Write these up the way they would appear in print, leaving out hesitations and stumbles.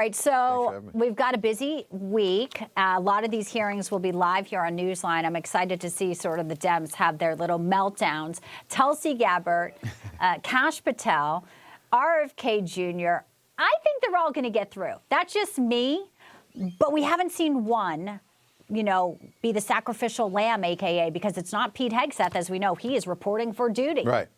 Right, so we've got a busy week. A lot of these hearings will be live here on Newsline. I'm excited to see sort of the Dems have their little meltdowns. Tulsi Gabbard, Kash Patel, RFK Jr., I think they're all going to get through. That's just me, but we haven't seen one, be the sacrificial lamb, AKA, because it's not Pete Hegseth, as we know. He is reporting for duty. Right.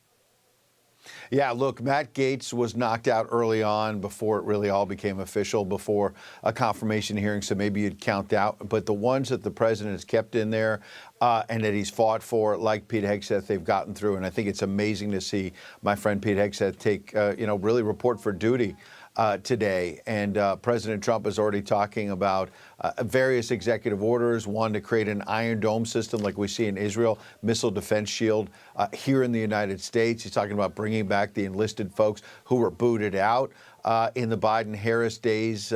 Yeah, look, Matt Gaetz was knocked out early on before it really all became official, before a confirmation hearing, so maybe you'd count out. But the ones that the president has kept in there and that he's fought for, like Pete Hegseth, they've gotten through. And I think it's amazing to see my friend Pete Hegseth take, really report for duty today. And President Trump is already talking about various executive orders, one to create an Iron Dome system like we see in Israel, missile defense shield here in the United States. He's talking about bringing back the enlisted folks who were booted out in the Biden-Harris days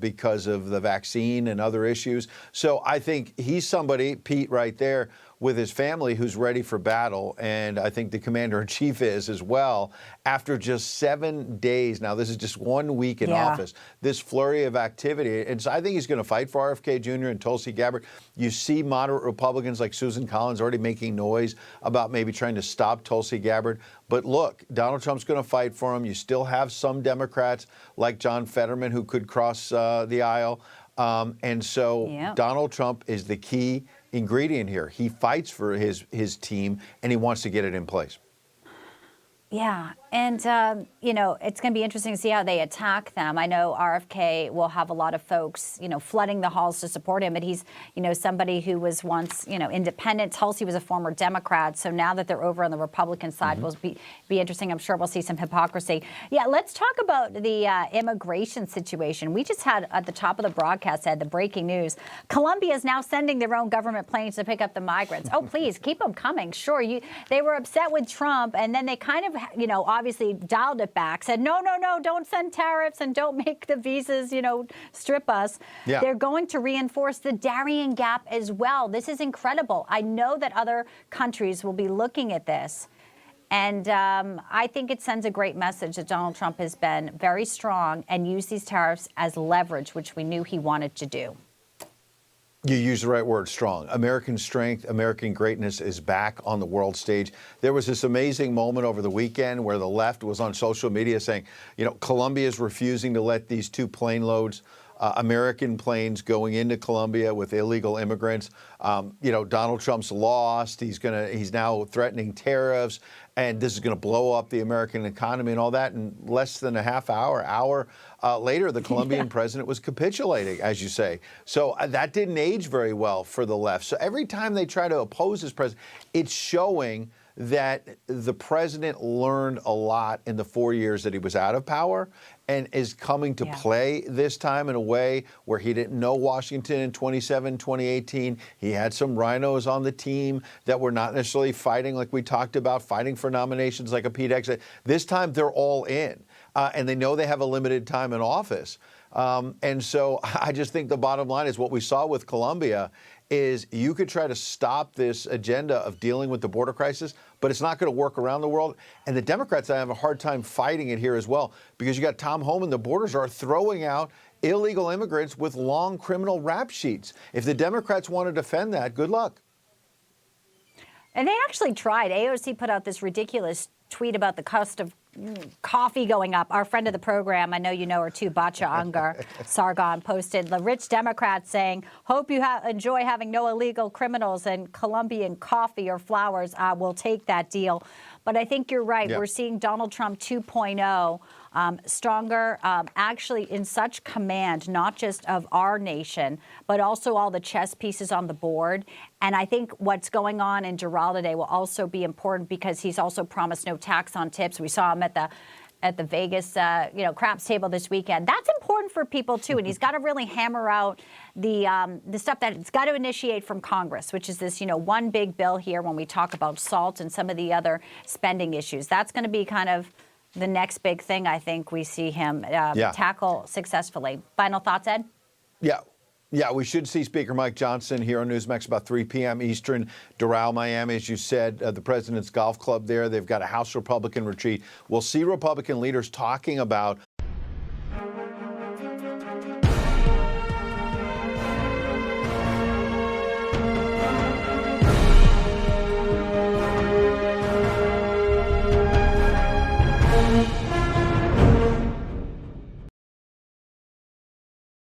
because of the vaccine and other issues. So I think he's somebody, Pete right there, with his family who's ready for battle. And I think the commander-in-chief is as well. After just 7 days, now this is just 1 week in office, this flurry of activity. And so I think he's going to fight for RFK Jr. and Tulsi Gabbard. You see moderate Republicans like Susan Collins already making noise about maybe trying to stop Tulsi Gabbard. But look, Donald Trump's going to fight for him. You still have some Democrats like John Fetterman who could cross the aisle. And so Donald Trump is the key ingredient here. He fights for his team, and he wants to get it in place. Yeah, and, it's going to be interesting to see how they attack them. I know RFK will have a lot of folks, flooding the halls to support him, but he's, somebody who was once, independent. Tulsi was a former Democrat, so now that they're over on the Republican side, will be interesting. I'm sure we'll see some hypocrisy. Yeah, let's talk about the immigration situation. We just had, at the top of the broadcast, the breaking news. Colombia is now sending their own government planes to pick up the migrants. Oh, please, keep them coming. Sure, they were upset with Trump, and then they kind of obviously dialed it back, said, no, don't send tariffs and don't make the visas, strip us. Yeah. They're going to reinforce the Darien Gap as well. This is incredible. I know that other countries will be looking at this. And I think it sends a great message that Donald Trump has been very strong and used these tariffs as leverage, which we knew he wanted to do. You use the right word, strong. American strength, American greatness is back on the world stage. There was this amazing moment over the weekend where the left was on social media saying, Colombia is refusing to let these 2 plane loads, American planes going into Colombia with illegal immigrants. Donald Trump's lost. He's now threatening tariffs, and this is going to blow up the American economy and all that. And less than a half hour later, the Colombian president was capitulating, as you say. So that didn't age very well for the left. So every time they try to oppose this president, it's showing that the president learned a lot in the 4 years that he was out of power and is coming to play this time in a way where he didn't know Washington in 2018. He had some rhinos on the team that were not necessarily fighting like we talked about, fighting for nominations like a Pete Hegseth. This time they're all in, and they know they have a limited time in office. And so I just think the bottom line is what we saw with Colombia is you could try to stop this agenda of dealing with the border crisis, but it's not going to work around the world. And the Democrats have a hard time fighting it here as well, because you got Tom Homan, the borders are throwing out illegal immigrants with long criminal rap sheets. If the Democrats want to defend that, good luck. And they actually tried. AOC put out this ridiculous tweet about the cost of coffee going up. Our friend of the program, I know you know her too, Batya Ungar Sargon, posted the rich Democrats saying, hope you enjoy having no illegal criminals and Colombian coffee or flowers. We'll take that deal. But I think you're right. We're seeing Donald Trump 2.0 stronger, actually in such command, not just of our nation, but also all the chess pieces on the board. And I think what's going on in Doral today will also be important because he's also promised no tax on tips. We saw him at the Vegas, craps table this weekend. That's important for people too, and he's got to really hammer out the stuff that it's got to initiate from Congress, which is this, one big bill here when we talk about SALT and some of the other spending issues. That's going to be kind of the next big thing I think we see him tackle successfully. Final thoughts, Ed? Yeah, we should see Speaker Mike Johnson here on Newsmax about 3 p.m. Eastern, Doral, Miami, as you said, the President's Golf Club there. They've got a House Republican retreat. We'll see Republican leaders talking about